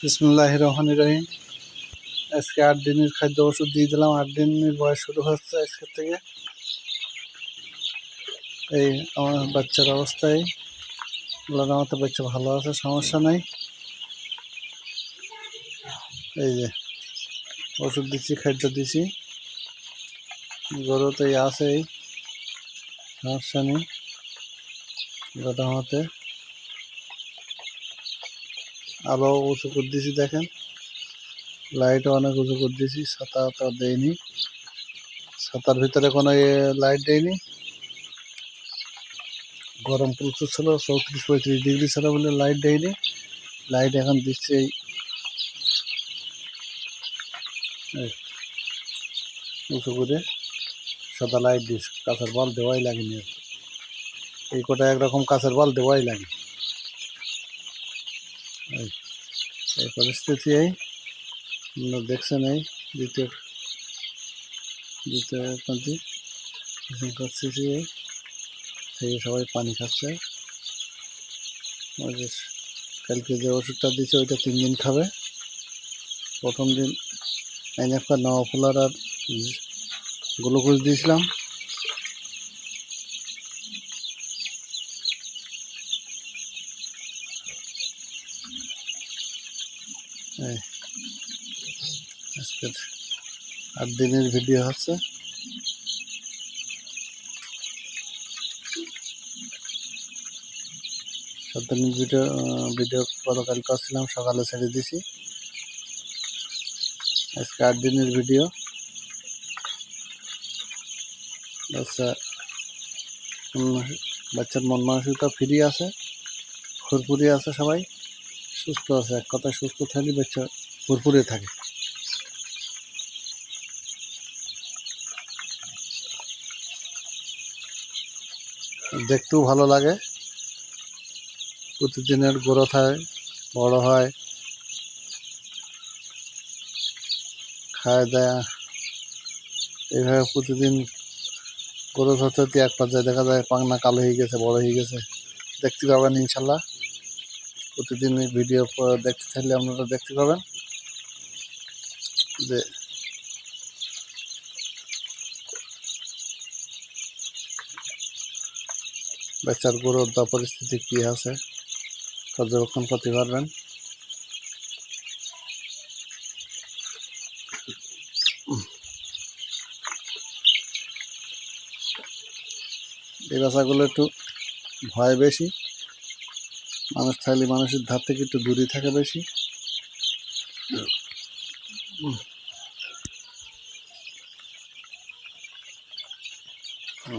বিসমিল্লাহির রহমানির রহিম। আজকে 8 দিনের খাদ্য ওষুধ দিয়ে দিলাম। 8 দিনের বয়স শুরু হচ্ছে আজকের থেকে। এই আমার বাচ্চার অবস্থায় আল্লাহর রহমতে বাচ্চা ভালো আছে, সমস্যা নাই। এই যে ওষুধ দিচ্ছি, খাদ্য দিচ্ছি, গরুতেই আছে, এই সমস্যা নেই আল্লাহর রহমতে। আলো উঁচু করে দিয়েছি, দেখেন লাইটও অনেক উঁচু করে দিয়েছি। ছাতা তো দেয়নি, ছাতার ভিতরে কোনো লাইট দেয়নি। গরম প্রচুর ছিল, 34-35 ডিগ্রি ছিল বলে লাইট দেয়নি। লাইট এখন দিচ্ছে এই উঁচু করে সাদা লাইট দিচ্ছে। কাঁচের বল দেওয়াই লাগেনি, এই কোটা একরকম কাঁচের বল দেওয়াই লাগে। এই পরিস্থিতি এই দেখছেন। এই দ্বিতীয় পরিস্থিতি এই থেকে সবাই পানি খাচ্ছে। কালকে যে ওষুধটা দিচ্ছে ওইটা 3 দিন খাবে। প্রথম দিন একটা নওফুলার আর গ্লুকোজ দিয়েছিলাম। আজকের 8 দিনের ভিডিও হচ্ছে। 7 দিনের ভিডিও গতকাল করছিলাম, সকালে ছেড়ে দিছি। আজকে 8 দিনের ভিডিও। বাচ্চার মন মানসিকতা ফ্রি আছে, ফুরফুরে আছে, সবাই সুস্থ আছে। এক কথায় সুস্থ থাকলে বাচ্চা ফুরফুরে থাকে। দেখতেও ভালো লাগে, প্রতিদিনের গ্রোথ হয়, বড় হয়, খায় দেয়। এইভাবে প্রতিদিন গ্রোথ হতে হতে এক পর্যায়ে দেখা যায় পাংনা কালো হয়ে গেছে, বড় হয়ে গেছে। দেখতে পাবেন ইনশাল্লাহ। প্রতিদিন ভিডিও দেখতে থাকলে আপনারা দেখতে পাবেন যে বাচ্চার গ্রোথ বা পরিস্থিতি কী আছে পর্যবেক্ষণ করতে পারবেন। এই বাচ্চাগুলো একটু ভয় বেশি, মানুষ থাকলে মানুষের ধার থেকে একটু দূরে থাকে বেশি।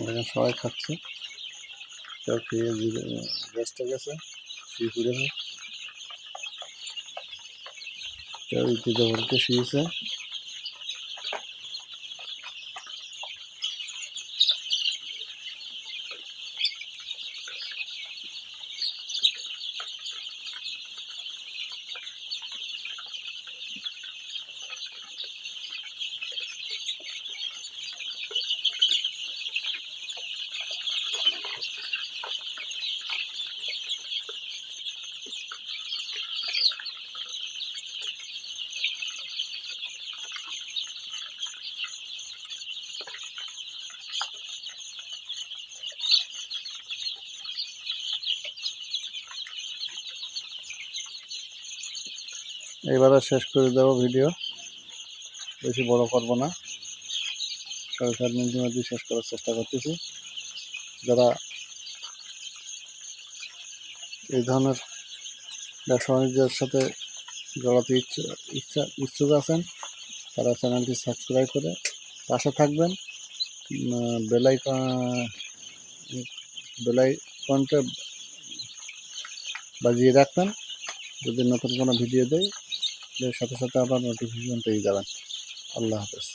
দেখেন সবাই খাচ্ছে, কেউ খেয়ে রেস্টে গেছে, শুয়ে পড়েছে, কেউ ইতিতে শুয়েছে। এবারে শেষ করে দেবো ভিডিও, বেশি বড় করব না। 4.5 মিনিটের মধ্যে শেষ করার চেষ্টা করতেছি। যারা এই ধরনের ব্যবসা বাণিজ্যের সাথে জড়াতে ইচ্ছুক আছেন, তারা চ্যানেলটি সাবস্ক্রাইব করে পাশে থাকবেন। বেলাইকনটা বাজিয়ে রাখবেন। যদি নতুন কোনো ভিডিও দেয়, সাথে সাথে আপনার নোটিফিকেশন পেয়ে যাবেন। আল্লাহ হাফেজ।